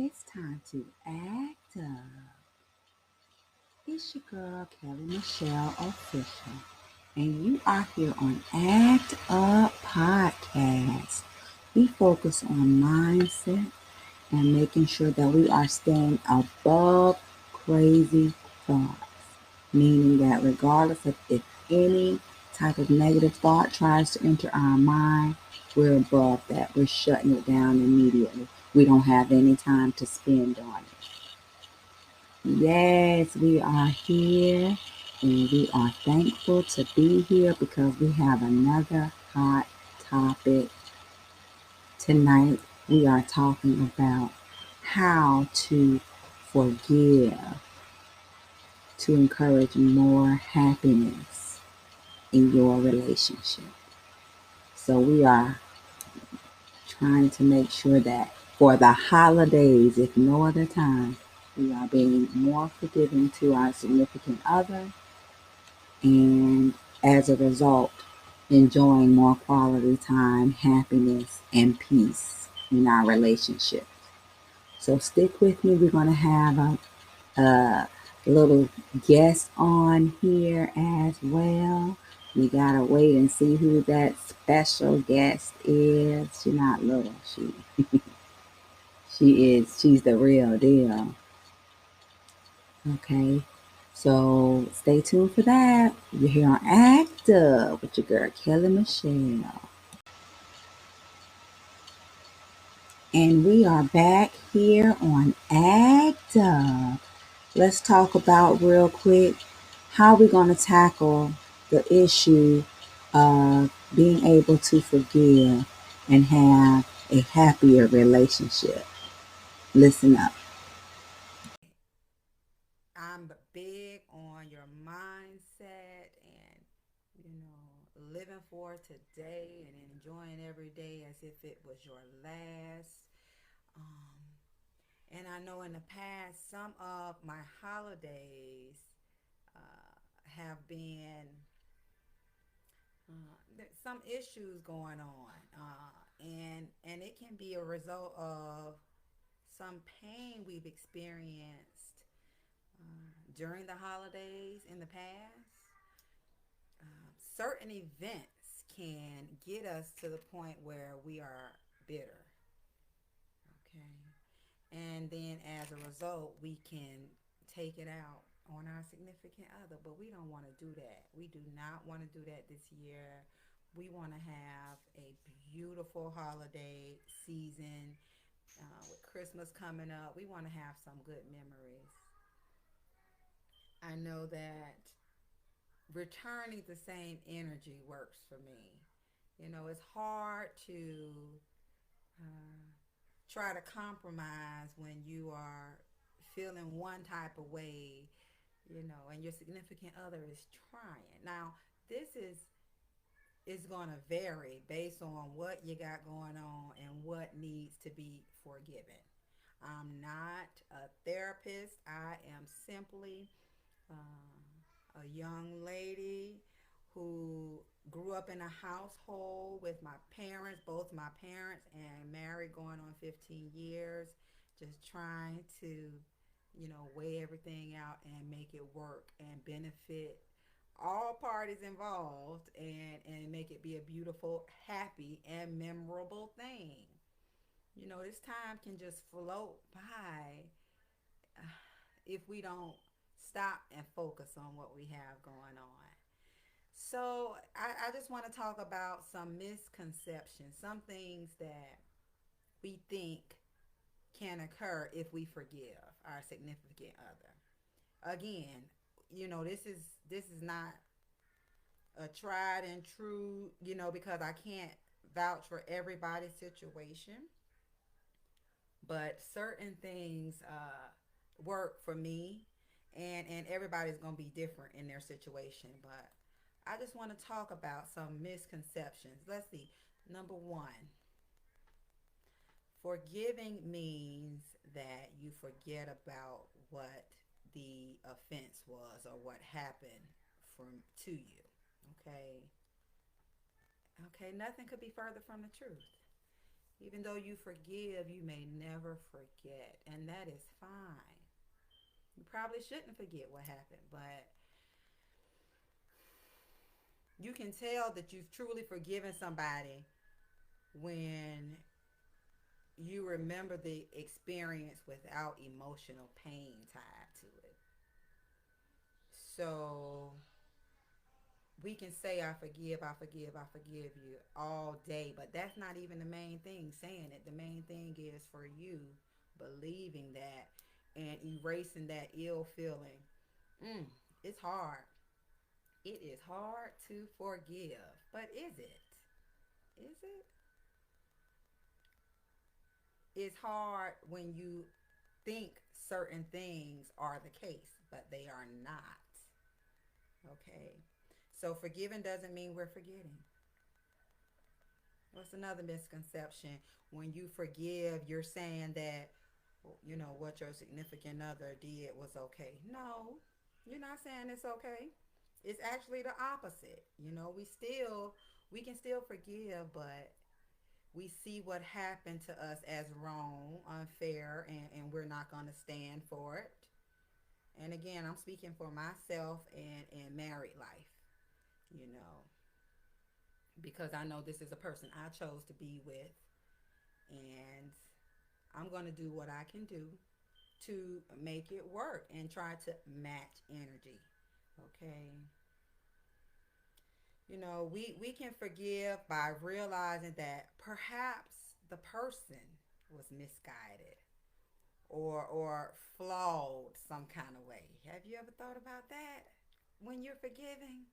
It's time to act up. It's your girl, Kelly Michelle Official, and you are here on Act Up Podcast. We focus on mindset and making sure that we are staying above crazy thoughts, meaning that regardless of if any type of negative thought tries to enter our mind, we're above that. We're shutting it down immediately. We don't have any time to spend on it. Yes, we are here and we are thankful to be here because we have another hot topic tonight. We are talking about how to forgive to encourage more happiness in your relationship. So we are trying to make sure that for the holidays, if no other time, we are being more forgiving to our significant other and as a result, enjoying more quality time, happiness, and peace in our relationship. So stick with me. We're going to have a little guest on here as well. We gotta wait and see who that special guest is. She's not little. She is. She's the real deal. Okay. So stay tuned for that. You're here on Act Up with your girl Kelly Michelle. And we are back here on Act Up. Let's talk about real quick how we're going to tackle the issue of being able to forgive and have a happier relationship. Listen up. I'm big on your mindset and, living for today and enjoying every day as if it was your last. Um, and I know in the past, some of my holidays have been some issues going on, and it can be a result of some pain we've experienced during the holidays in the past. Certain events can get us to the point where we are bitter. Okay. And then as a result, we can take it out on our significant other. But we don't want to do that. We do not want to do that this year. We want to have a beautiful holiday season with Christmas coming up. We want to have some good memories. I know that returning the same energy works for me. It's hard to uh, try to compromise when you are feeling one type of way, and your significant other is trying. Now, this is going to vary based on what you got going on and what needs to be forgiven. I'm not a therapist. I am simply a young lady who grew up in a household with my parents, both my parents, and married going on 15 years, just trying to, weigh everything out and make it work and benefit all parties involved and make it be a beautiful, happy, and memorable thing. This time can just float by if we don't stop and focus on what we have going on. So I just want to talk about some misconceptions, some things that we think can occur if we forgive our significant other. Again, this is not a tried and true, because I can't vouch for everybody's situation, but certain things work for me, and everybody's gonna be different in their situation. But I just want to talk about some misconceptions. Let's see. Number one, forgiving means that you forget about what the offense was or what happened from to you. Okay. Okay, nothing could be further from the truth. Even though you forgive, you may never forget, and that is fine. You probably shouldn't forget what happened, but you can tell that you've truly forgiven somebody when you remember the experience without emotional pain tied to it. So we can say, I forgive, I forgive, I forgive you all day, but that's not even the main thing saying it. The main thing is for you believing that and erasing that ill feeling. Mm, it's hard. It is hard to forgive. But is it? Is it? It's hard when you think certain things are the case, but they are not. Okay? So forgiving doesn't mean we're forgetting. What's another misconception? When you forgive, you're saying that, what your significant other did was okay. No, you're not saying it's okay. It's actually the opposite. We can still forgive, but we see what happened to us as wrong, unfair, and we're not going to stand for it. And again, I'm speaking for myself and married life, you know, because I know this is a person I chose to be with, and I'm going to do what I can do to make it work and try to match energy. Okay. We can forgive by realizing that perhaps the person was misguided or flawed some kind of way. Have you ever thought about that when you're forgiving?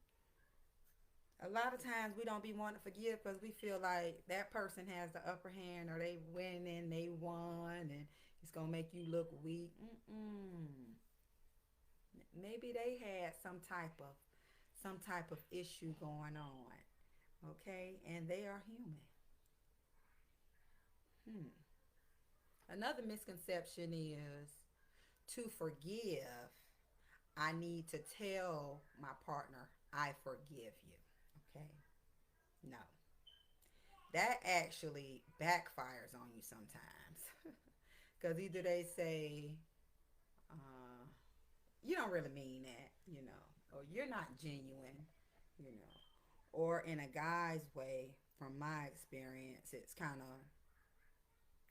A lot of times we don't be wanting to forgive because we feel like that person has the upper hand or they winning, they won, and it's gonna make you look weak. Mm-mm. Maybe they had some type of issue going on. Okay, and they are human. Hmm. Another misconception is to forgive, I need to tell my partner I forgive you. Okay, no, that actually backfires on you sometimes. Because either they say, uh, you don't really mean that, or you're not genuine, you know, or in a guy's way, from my experience, it's kind of,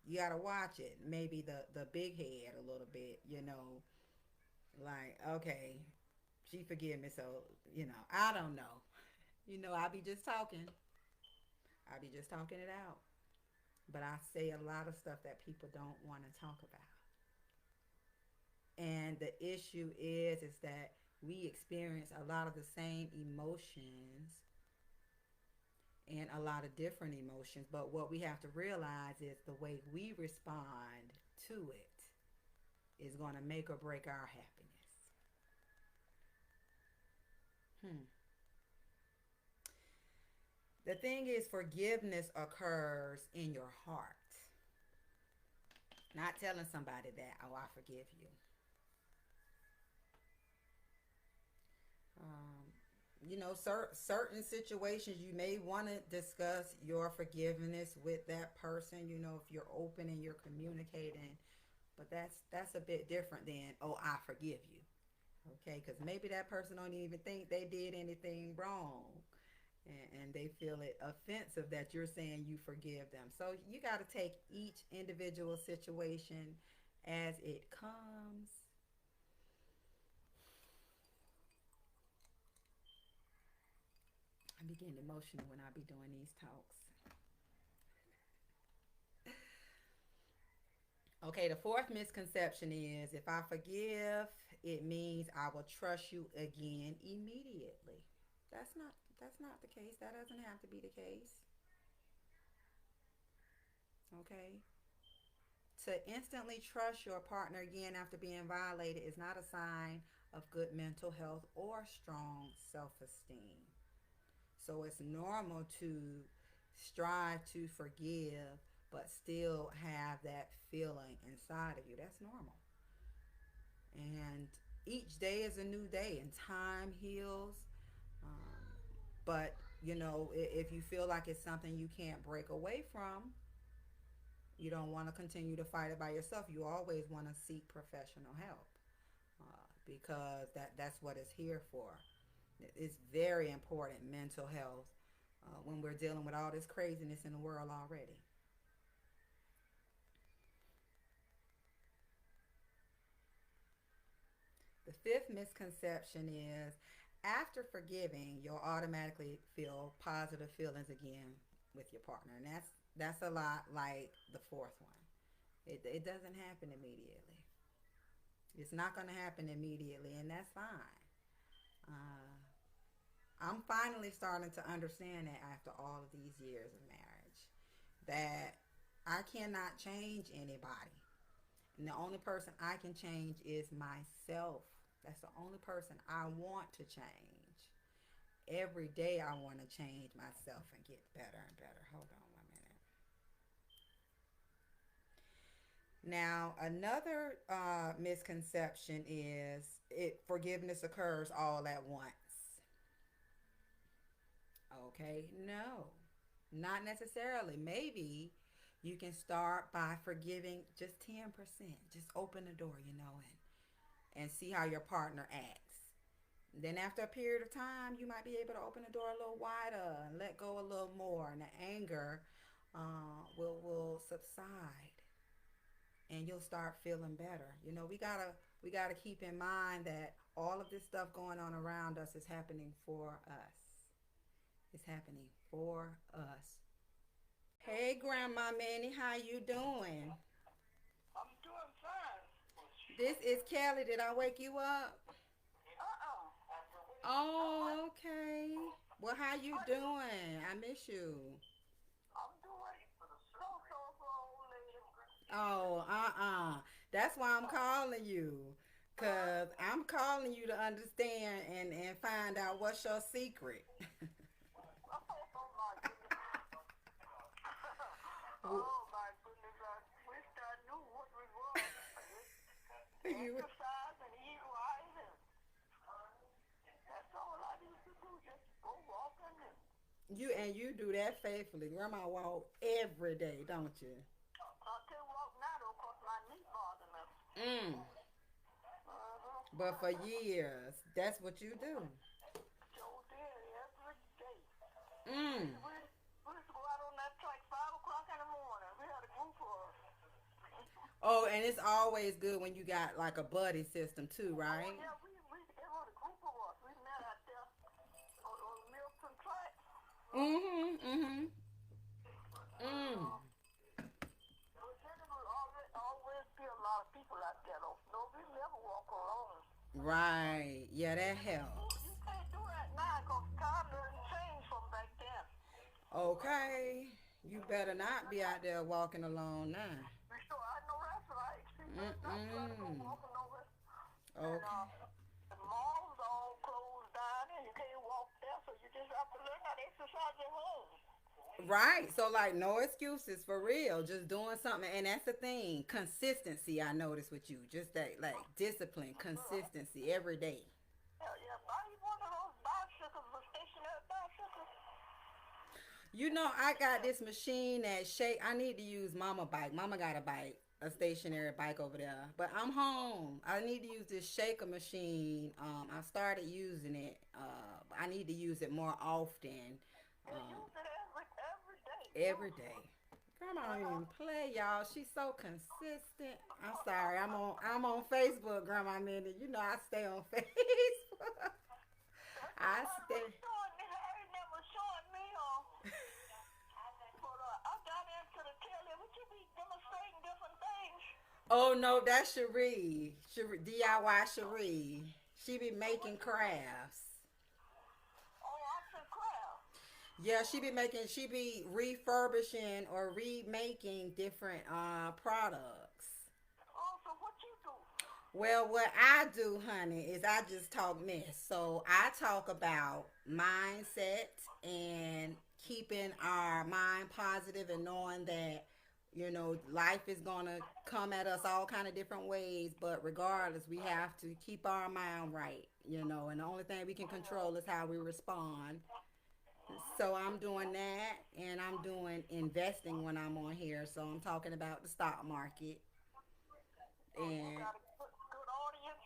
you got to watch it. Maybe the big head a little bit, like, okay, she forgive me, so, I don't know. I be just talking. I be just talking it out. But I say a lot of stuff that people don't want to talk about. And the issue is that we experience a lot of the same emotions and a lot of different emotions, but what we have to realize is the way we respond to it is going to make or break our happiness. Hmm. The thing is, forgiveness occurs in your heart, not telling somebody that, oh, I forgive you. Certain situations you may want to discuss your forgiveness with that person, if you're open and you're communicating, but that's a bit different than, oh, I forgive you. Okay, because maybe that person don't even think they did anything wrong, and they feel it offensive that you're saying you forgive them. So you got to take each individual situation as it comes. I be getting emotional when I be doing these talks. Okay, the fourth misconception is, if I forgive, it means I will trust you again immediately. That's not the case. That doesn't have to be the case. Okay? To instantly trust your partner again after being violated is not a sign of good mental health or strong self-esteem. So it's normal to strive to forgive but still have that feeling inside of you. That's normal. And each day is a new day and time heals. Um, but if you feel like it's something you can't break away from, You don't want to continue to fight it by yourself. You always want to seek professional help, because that's what it's here for. It's very important, mental health, when we're dealing with all this craziness in the world already. The fifth misconception is after forgiving, you'll automatically feel positive feelings again with your partner, and that's a lot like the fourth one. It doesn't happen immediately. It's not going to happen immediately, and that's fine. Uh, I'm finally starting to understand that after all of these years of marriage, that I cannot change anybody. And the only person I can change is myself. That's the only person I want to change. Every day I want to change myself and get better and better. Hold on one minute. Now, another misconception is forgiveness occurs all at once. Okay, no, not necessarily. Maybe you can start by forgiving just 10%. Just open the door, and see how your partner acts. Then after a period of time, you might be able to open the door a little wider and let go a little more, and the anger will subside, and you'll start feeling better. We gotta keep in mind that all of this stuff going on around us is happening for us. It's happening for us. Hey, Grandma Manny, how you doing? I'm doing fine. This is Kelly. Did I wake you up? Oh, okay. Well, how you doing? I miss you. I'm doing so for old lady. Oh, That's why I'm calling you. Cause I'm calling you to understand and find out what's your secret. Oh my goodness. Oh my goodness. I wish I knew what we were. you Exercise and eat right, and that's all I need to do. Just go walking and you do that faithfully. Grandma walk every day, don't you? I can walk now though, 'cause my knee bothering me. Mm. But for years, that's what you do. So did every day. Mm. We used to go out on that track 5 o'clock in the morning. We had a group of us. Oh, and it's always good when you got like a buddy system too, Oh right? yeah, we it was a group of us. We met out there on Milton Track. Mhm. Mhm. But Mm. but then it will always be a lot of people out there though. No, we never walk alone. Right. Yeah, that You helps. can't do that now 'cause time doesn't change from back then. Okay. You better not be out there walking alone now. We sure I know that's right. See, better not try to go Mm-mm. walking over. And Okay. the malls all closed down and you can't walk there, so you just have to learn how to exercise at home. Right. So like no excuses for real. Just doing something, and that's the thing. Consistency I noticed with you. Just that like discipline, consistency every day. Yeah, yeah. Buy you one of those bicycles, the stationary bicycles. I got this machine that shake. I need to use Mama bike. Mama got a bike, a stationary bike over there. But I'm home. I need to use this shaker machine. I started using it. I need to use it more often. You Um, use it every day. every Use it. day. Grandma don't even play, y'all. She's so consistent. I'm sorry. I'm on Facebook, Grandma Minnie. I stay on Facebook. That's I somebody was stay. showing me. Harry never showing me. But I got into the tail end. We should be demonstrating different things. Oh no, that's Cherie. DIY Cherie. She be So what making you do? crafts. Oh, arts and crafts. Yeah, she be refurbishing or remaking different products. Oh, so what you do? Well, what I do, honey, is I just talk mess. So I talk about mindset and keeping our mind positive and knowing that life is gonna come at us all kind of different ways, but regardless, we have to keep our mind right. And the only thing we can control is how we respond. So I'm doing that, and I'm doing investing when I'm on here. So I'm talking about the stock market. Oh, you And got a good audience.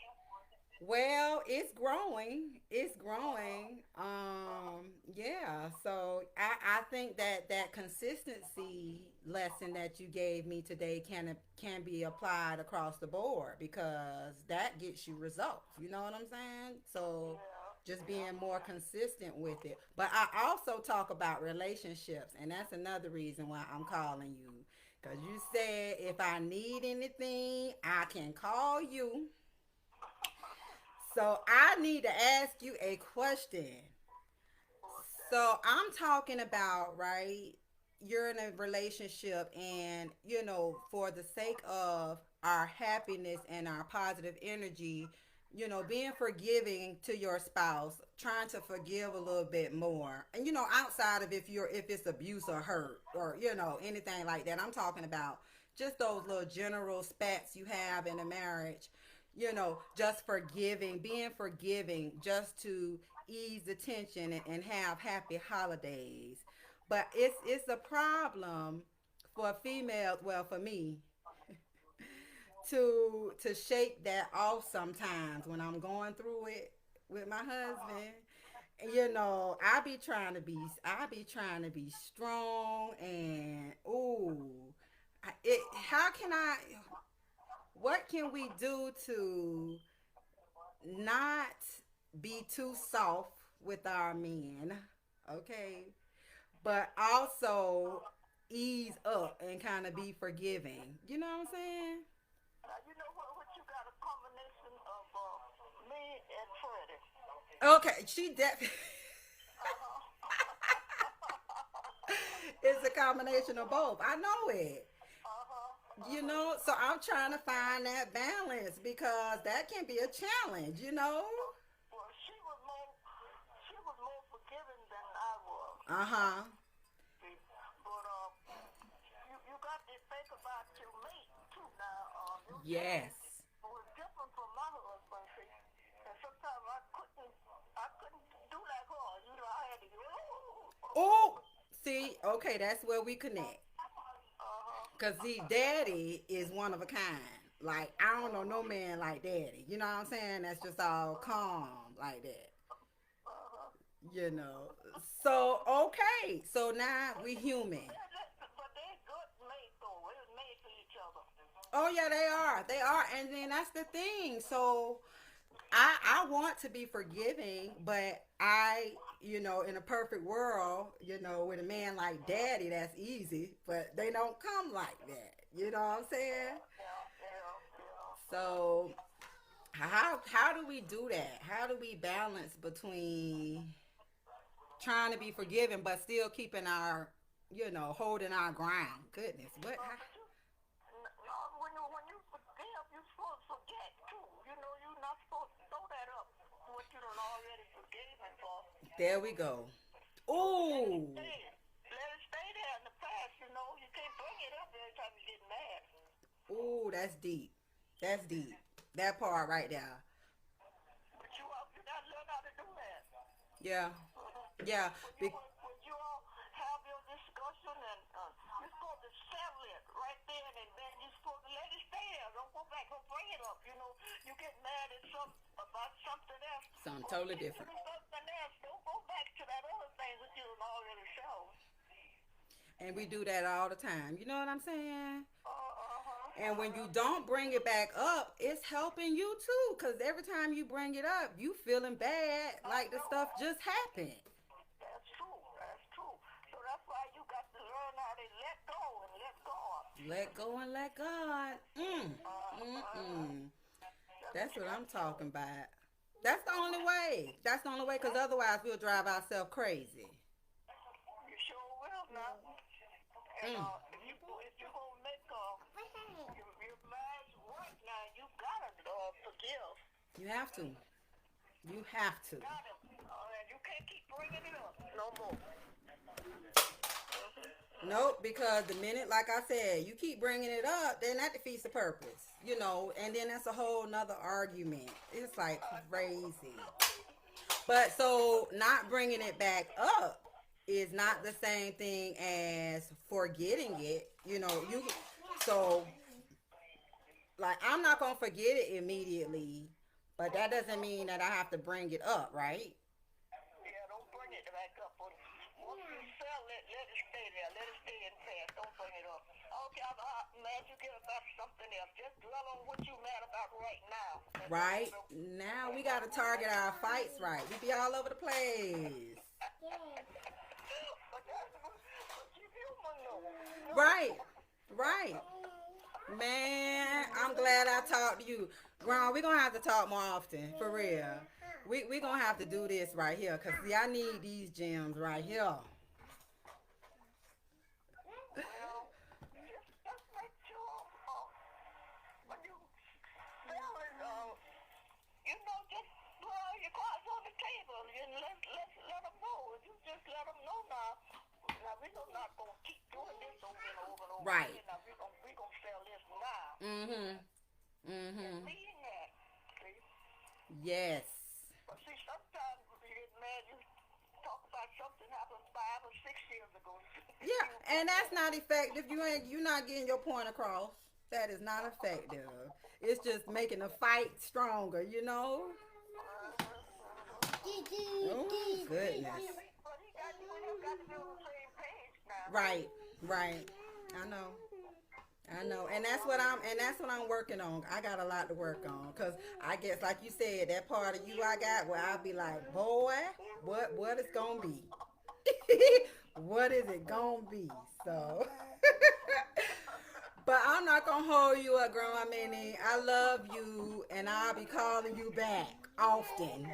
well, it's growing. It's growing. Yeah. So I think that that consistency lesson that you gave me today can be applied across the board because that gets you results. You know what I'm saying? So Yeah, just yeah. being more consistent with it. But I also talk about relationships, and that's another reason why I'm calling you. Because you said if I need anything, I can call you. So I need to ask you a question. What's that? So I'm talking about, right? You're in a relationship, and for the sake of our happiness and our positive energy, being forgiving to your spouse, trying to forgive a little bit more. And outside of if it's abuse or hurt or anything like that. I'm talking about just those little general spats you have in a marriage, just forgiving, being forgiving just to ease the tension and have happy holidays. But it's a problem for females, well for me, to shake that off sometimes when I'm going through it with my husband. I be trying to be strong and how can I what can we do to not be too soft with our men, okay? But also ease up and kind of be forgiving. You know what I'm saying? Now, you know what you got a combination of me and Freddie. Okay, she definitely. It's a combination of both. I know it. So I'm trying to find that balance because that can be a challenge. Well, she was more forgiving than I was. Uh huh. See, but you got to think about your mate too. Now, your dad Yes. was different from my husband. See, and sometimes I couldn't do like her. You know, I had to go. Oh, see, okay, that's where we connect. Uh-huh. Cause see, daddy is one of a kind. Like I don't know no man like daddy. You know what I'm saying? That's just all calm like that. Uh-huh. You know. So okay. So now we human. But they good mates though. They was made for each other. Oh yeah, they are. They are. And then that's the thing. So I want to be forgiving, but in a perfect world, with a man like daddy, that's easy. But they don't come like that. You know what I'm saying? Yeah, yeah, yeah. So how do we do that? How do we balance between trying to be forgiving but still keeping our holding our ground? Goodness, what? But you, no, when you forgive, you supposed to forget too. You know, you're not supposed to throw that up. What you done already forgiven for. There we go. Let it Ooh, stay. Let it stay there in the past. You know, you can't bring it up every time you get mad. ooh, that's deep. That's deep. That part right there. But you got to learn how to do that. Yeah, yeah. Be- When you all have your discussion and you're supposed to settle it right then and then you're supposed to let it stay there. Don't go back. Don't bring it up. You know, you get mad at about something else. Something Well, totally get to different. the something else. Don't go back to that other thing that you done already shown. And we do that all the time. You know what I'm saying? And when you Uh-huh. don't bring it back up, it's helping you too. Cause every time you bring it up, you feeling bad, I like the know. stuff just happened. That's true. That's true. So that's why you got to learn how to let go and let God. Let go and let God. Uh-huh. That's what That's you what got I'm to do. talking about. That's the only way. That's the only way. Cause otherwise we'll drive ourselves crazy. You sure will now. And Mm. if you gonna make your marriage work now, you gotta forgive. You have to. You have to. Got it. And you can't keep bringing it up no more. Nope, because the minute, like I said, you keep bringing it up, then that defeats the purpose, and then that's a whole nother argument. It's like crazy. But so not bringing it back up. is not the same thing as forgetting it. You know, you so like I'm not gonna forget it immediately, but that doesn't mean that I have to bring it up, right? Yeah, don't bring it back up. But once you sell it, let it stay there. Let it stay in past. Don't bring it up. Okay, I'm mad you get about something else. Just dwell on what you mad about right now. Right now, we gotta target our fights right. We be all over the place. But that's but you human though. Right, right. Man, I'm glad I talked to you. Ron, we're gonna have to talk more often, for real. We gonna have to do this right here, cause see, I need these gems right here. Well, just make sure when you sell it, just put all your cards on the table and let them know. You just let them know now. Now we're not gonna keep doing this over and over and over Right. again. Now we gonna sell this now. Mm-hmm. And Mm-hmm. mean that. See? Yes. But see, sometimes you get mad. You talk about something happened 5 or 6 years ago. Yeah, and that's not effective. You're not getting your point across. That is not effective. It's just making the fight stronger, you know? Oh, goodness. But we got to be on the same page now. Right, right. I know. I know. And that's what I'm working on. I got a lot to work on cuz I guess like you said, that part of you I got where I'll be like, "Boy, what is going to be?" What is it going to be? So but I'm not going to hold you up, Grandma Minnie. I love you and I'll be calling you back often.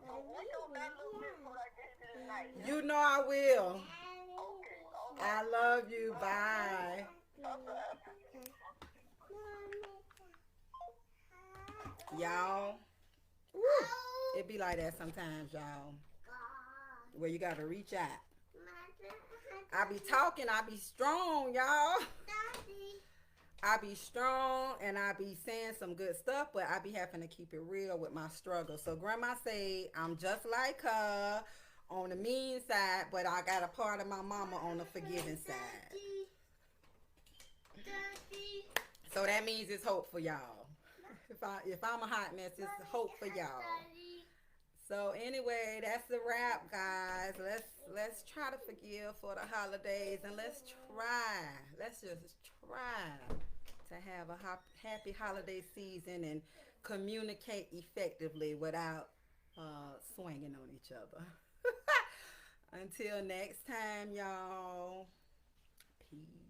So wait on that little bit what I gave you tonight. You know I will. Okay, all I right. love you. Bye. Y'all. Woo. It be like that sometimes, y'all. Where you gotta reach out. I be talking, I be strong, y'all. I be strong and I be saying some good stuff, but I be having to keep it real with my struggle. So grandma say I'm just like her on the mean side, but I got a part of my mama on the forgiving side. So that means it's hope for y'all. If I'm a hot mess, it's hope for y'all. So anyway, that's the wrap, guys. Let's try to forgive for the holidays, and let's just try to have a happy holiday season and communicate effectively without swinging on each other. Until next time, y'all. Peace.